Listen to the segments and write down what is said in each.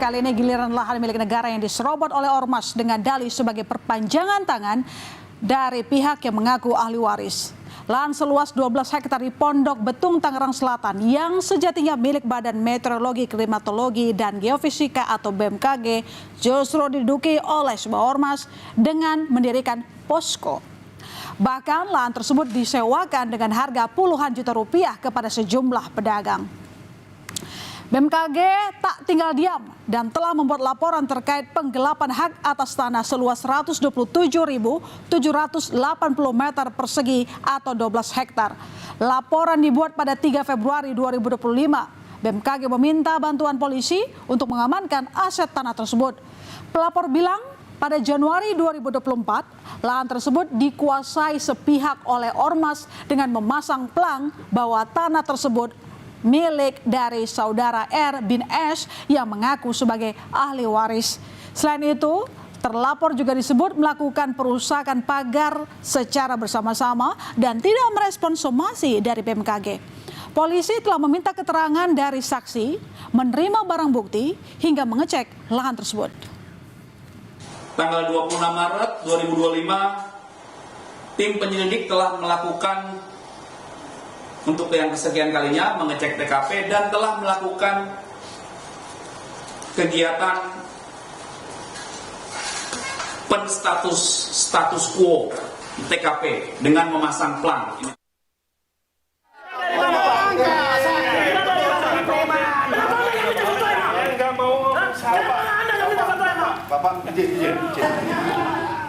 Kali ini giliran lahan milik negara yang diserobot oleh ormas dengan dalih sebagai perpanjangan tangan dari pihak yang mengaku ahli waris. Lahan seluas 12 hektar di Pondok Betung, Tangerang Selatan yang sejatinya milik Badan Meteorologi, Klimatologi, dan Geofisika atau BMKG justru diduduki oleh sebuah ormas dengan mendirikan posko. Bahkan lahan tersebut disewakan dengan harga puluhan juta rupiah kepada sejumlah pedagang. BMKG tak tinggal diam dan telah membuat laporan terkait penggelapan hak atas tanah seluas 127.780 meter persegi atau 12 hektar. Laporan dibuat pada 3 Februari 2025. BMKG meminta bantuan polisi untuk mengamankan aset tanah tersebut. Pelapor bilang pada Januari 2024, lahan tersebut dikuasai sepihak oleh ormas dengan memasang pelang bahwa tanah tersebut milik dari saudara R bin S yang mengaku sebagai ahli waris. Selain itu, terlapor juga disebut melakukan perusakan pagar secara bersama-sama dan tidak merespon somasi dari BMKG. Polisi telah meminta keterangan dari saksi, menerima barang bukti, hingga mengecek lahan tersebut. Tanggal 26 Maret 2025, tim penyelidik telah melakukan untuk yang kesekian kalinya mengecek TKP dan telah melakukan kegiatan status quo TKP dengan memasang pelang.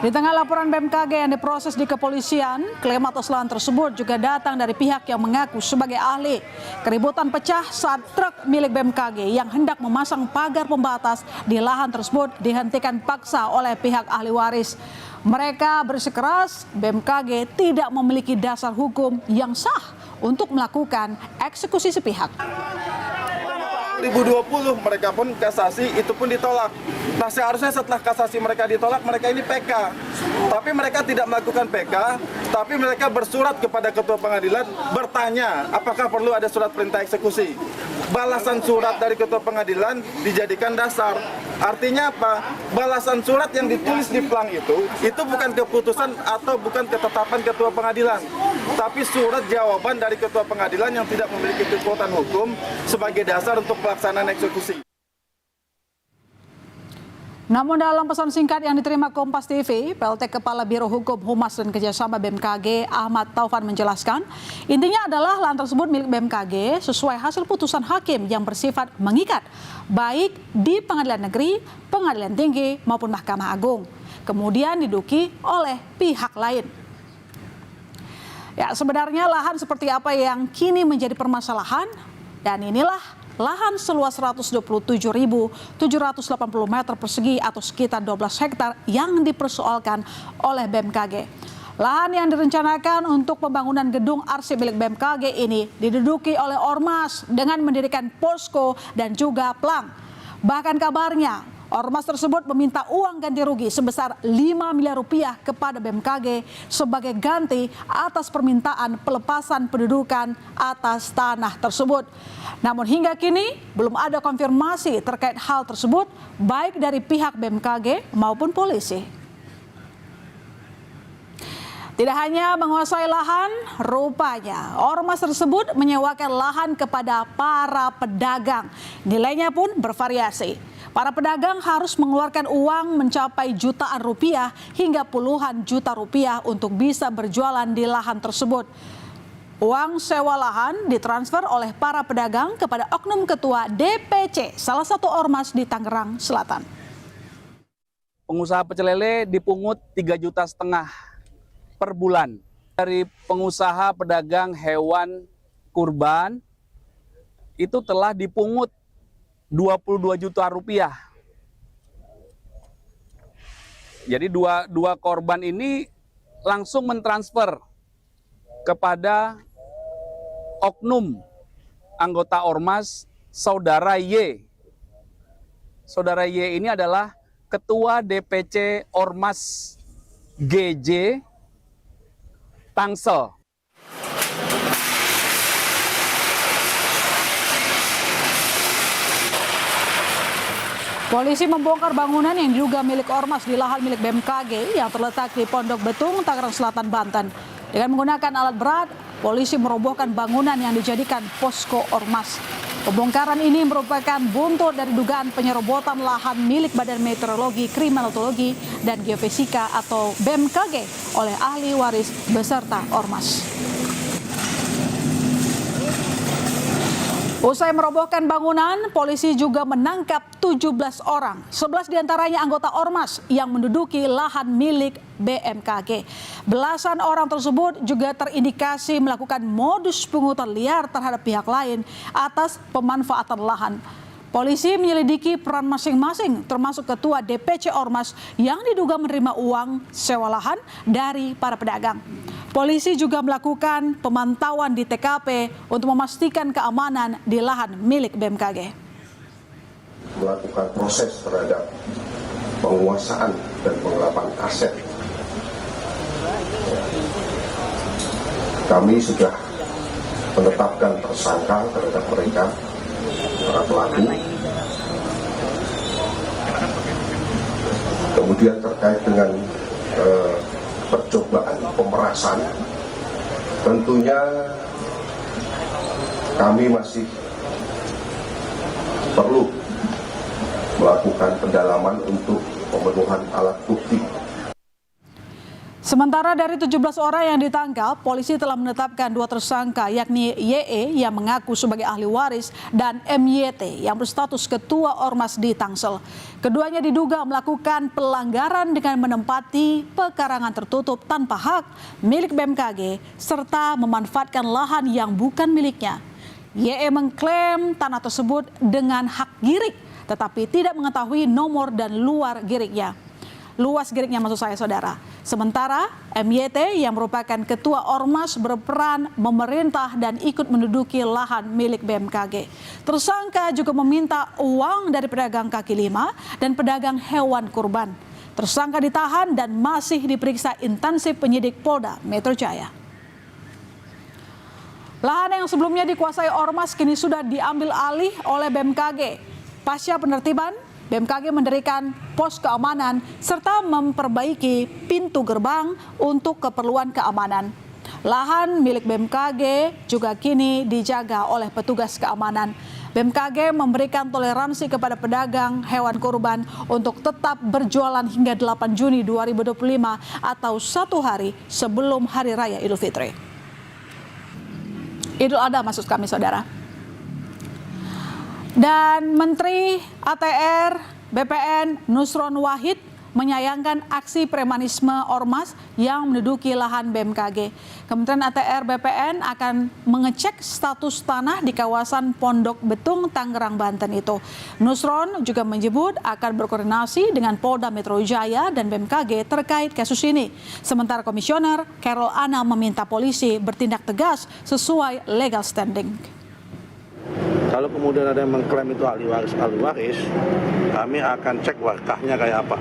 Di tengah laporan BMKG yang diproses di kepolisian, klaim atas lahan tersebut juga datang dari pihak yang mengaku sebagai ahli. Keributan pecah saat truk milik BMKG yang hendak memasang pagar pembatas di lahan tersebut dihentikan paksa oleh pihak ahli waris. Mereka bersikeras BMKG tidak memiliki dasar hukum yang sah untuk melakukan eksekusi sepihak. 2020 mereka pun kasasi, itu pun ditolak. Nah, seharusnya setelah kasasi mereka ditolak, mereka ini PK. Tapi mereka tidak melakukan PK, tapi mereka bersurat kepada ketua pengadilan bertanya apakah perlu ada surat perintah eksekusi. Balasan surat dari ketua pengadilan dijadikan dasar. Artinya apa? Balasan surat yang ditulis di pelang itu bukan keputusan atau bukan ketetapan ketua pengadilan, tapi surat jawaban dari ketua pengadilan yang tidak memiliki kekuatan hukum sebagai dasar untuk pelaksanaan eksekusi. Namun dalam pesan singkat yang diterima Kompas TV, PLT Kepala Biro Hukum Humas dan Kerjasama BMKG Ahmad Taufan menjelaskan, intinya adalah lahan tersebut milik BMKG sesuai hasil putusan hakim yang bersifat mengikat, baik di Pengadilan Negeri, Pengadilan Tinggi maupun Mahkamah Agung, kemudian diduduki oleh pihak lain. Ya, sebenarnya lahan seperti apa yang kini menjadi permasalahan, dan inilah lahan seluas 127.780 meter persegi atau sekitar 12 hektar yang dipersoalkan oleh BMKG. Lahan yang direncanakan untuk pembangunan gedung arsip milik BMKG ini diduduki oleh ormas dengan mendirikan posko dan juga pelang. Bahkan kabarnya ormas tersebut meminta uang ganti rugi sebesar 5 miliar rupiah kepada BMKG sebagai ganti atas permintaan pelepasan pendudukan atas tanah tersebut. Namun hingga kini belum ada konfirmasi terkait hal tersebut baik dari pihak BMKG maupun polisi. Tidak hanya menguasai lahan, rupanya ormas tersebut menyewakan lahan kepada para pedagang. Nilainya pun bervariasi. Para pedagang harus mengeluarkan uang mencapai jutaan rupiah hingga puluhan juta rupiah untuk bisa berjualan di lahan tersebut. Uang sewa lahan ditransfer oleh para pedagang kepada oknum ketua DPC, salah satu ormas di Tangerang Selatan. Pengusaha pecel lele dipungut 3,5 juta per bulan. Dari pengusaha pedagang hewan kurban itu telah dipungut 22 juta rupiah. Jadi dua korban ini langsung mentransfer kepada oknum anggota ormas Saudara Y. Saudara Y ini adalah Ketua DPC Ormas GJ Tangsel. Polisi membongkar bangunan yang diduga milik ormas di lahan milik BMKG yang terletak di Pondok Betung, Tangerang Selatan, Banten. Dengan menggunakan alat berat, polisi merobohkan bangunan yang dijadikan posko ormas. Pembongkaran ini merupakan buntut dari dugaan penyerobotan lahan milik Badan Meteorologi, Klimatologi, dan Geofisika atau BMKG oleh ahli waris beserta ormas. Usai merobohkan bangunan, polisi juga menangkap 17 orang. 11 diantaranya anggota ormas yang menduduki lahan milik BMKG. Belasan orang tersebut juga terindikasi melakukan modus pungutan liar terhadap pihak lain atas pemanfaatan lahan. Polisi menyelidiki peran masing-masing termasuk ketua DPC Ormas yang diduga menerima uang sewa lahan dari para pedagang. Polisi juga melakukan pemantauan di TKP untuk memastikan keamanan di lahan milik BMKG. Melakukan proses terhadap penguasaan dan penggelapan aset. Kami sudah menetapkan tersangka terhadap mereka, para pelaku. Kemudian terkait dengan percobaan pemerasan, tentunya kami masih perlu melakukan pendalaman untuk pemenuhan alat bukti. Sementara dari 17 orang yang ditangkap, polisi telah menetapkan 2 tersangka yakni YE yang mengaku sebagai ahli waris dan MYT yang berstatus ketua ormas di Tangsel. Keduanya diduga melakukan pelanggaran dengan menempati pekarangan tertutup tanpa hak milik BMKG serta memanfaatkan lahan yang bukan miliknya. YE mengklaim tanah tersebut dengan hak girik tetapi tidak mengetahui nomor dan luas giriknya maksud saya saudara. Sementara MYT yang merupakan ketua ormas berperan memerintah dan ikut menduduki lahan milik BMKG. Tersangka juga meminta uang dari pedagang kaki lima dan pedagang hewan kurban. Tersangka ditahan dan masih diperiksa intensif penyidik Polda Metro Jaya. Lahan yang sebelumnya dikuasai ormas kini sudah diambil alih oleh BMKG. Pasca penertiban, BMKG mendirikan pos keamanan serta memperbaiki pintu gerbang untuk keperluan keamanan. Lahan milik BMKG juga kini dijaga oleh petugas keamanan. BMKG memberikan toleransi kepada pedagang hewan kurban untuk tetap berjualan hingga 8 Juni 2025 atau 1 hari sebelum Hari Raya Idul Fitri. Idul Adha maksud kami saudara. Dan Menteri ATR BPN Nusron Wahid menyayangkan aksi premanisme ormas yang menduduki lahan BMKG. Kementerian ATR BPN akan mengecek status tanah di kawasan Pondok Betung, Tangerang, Banten itu. Nusron juga menyebut akan berkoordinasi dengan Polda Metro Jaya dan BMKG terkait kasus ini. Sementara Komisioner Carol Anna meminta polisi bertindak tegas sesuai legal standing. Kalau kemudian ada yang mengklaim itu ahli waris, kami akan cek warkahnya kayak apa.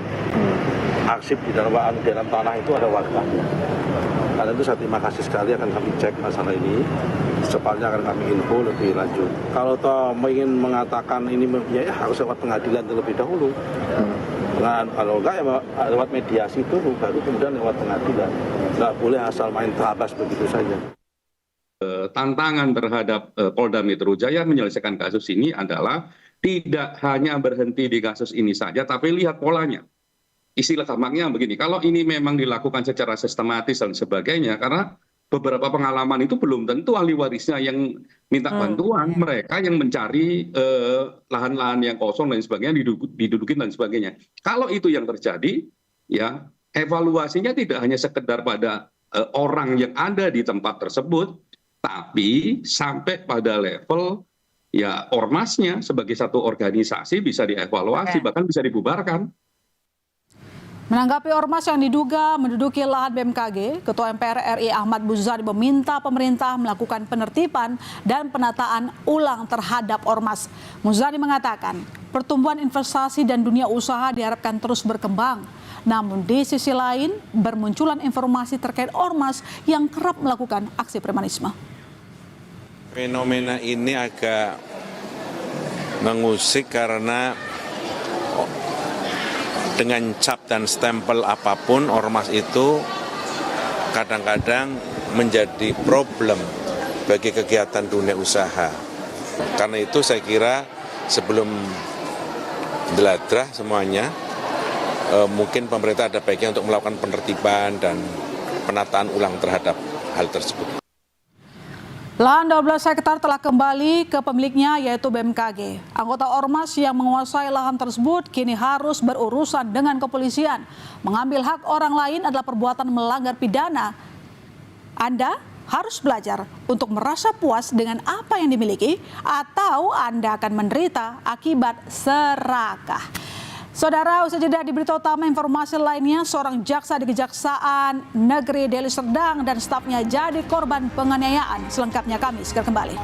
Arsip di dalam tanah itu ada warkahnya. Karena itu saya terima kasih sekali akan kami cek masalah ini. Secepatnya akan kami info lebih lanjut. Kalau toh ingin mengatakan ini ya harus lewat pengadilan terlebih dahulu. Kalau enggak ya lewat mediasi dulu, baru kemudian lewat pengadilan. Nggak boleh asal main terabas begitu saja. Tantangan terhadap Polda Metro Jaya menyelesaikan kasus ini adalah tidak hanya berhenti di kasus ini saja, tapi lihat polanya. Istilah gampangnya begini, kalau ini memang dilakukan secara sistematis dan sebagainya, karena beberapa pengalaman itu belum tentu ahli warisnya yang minta bantuan, mereka yang mencari lahan-lahan yang kosong dan sebagainya, didudukin dan sebagainya. Kalau itu yang terjadi, ya evaluasinya tidak hanya sekedar pada orang yang ada di tempat tersebut, tapi sampai pada level ya ormasnya sebagai satu organisasi bisa dievaluasi, bahkan bisa dibubarkan. Menanggapi ormas yang diduga menduduki lahan BMKG, Ketua MPR RI Ahmad Muzani meminta pemerintah melakukan penertiban dan penataan ulang terhadap ormas. Muzani mengatakan, pertumbuhan investasi dan dunia usaha diharapkan terus berkembang. Namun di sisi lain, bermunculan informasi terkait ormas yang kerap melakukan aksi premanisme. Fenomena ini agak mengusik karena dengan cap dan stempel apapun, ormas itu kadang-kadang menjadi problem bagi kegiatan dunia usaha. Karena itu saya kira sebelum deladrah semuanya, mungkin pemerintah ada baiknya untuk melakukan penertiban dan penataan ulang terhadap hal tersebut. Lahan 12 hektar telah kembali ke pemiliknya yaitu BMKG. Anggota ormas yang menguasai lahan tersebut kini harus berurusan dengan kepolisian. Mengambil hak orang lain adalah perbuatan melanggar pidana. Anda harus belajar untuk merasa puas dengan apa yang dimiliki atau Anda akan menderita akibat serakah. Saudara, usai jeda di berita utama informasi lainnya, seorang jaksa di Kejaksaan Negeri Deli Serdang dan stafnya jadi korban penganiayaan. Selengkapnya kami segera kembali.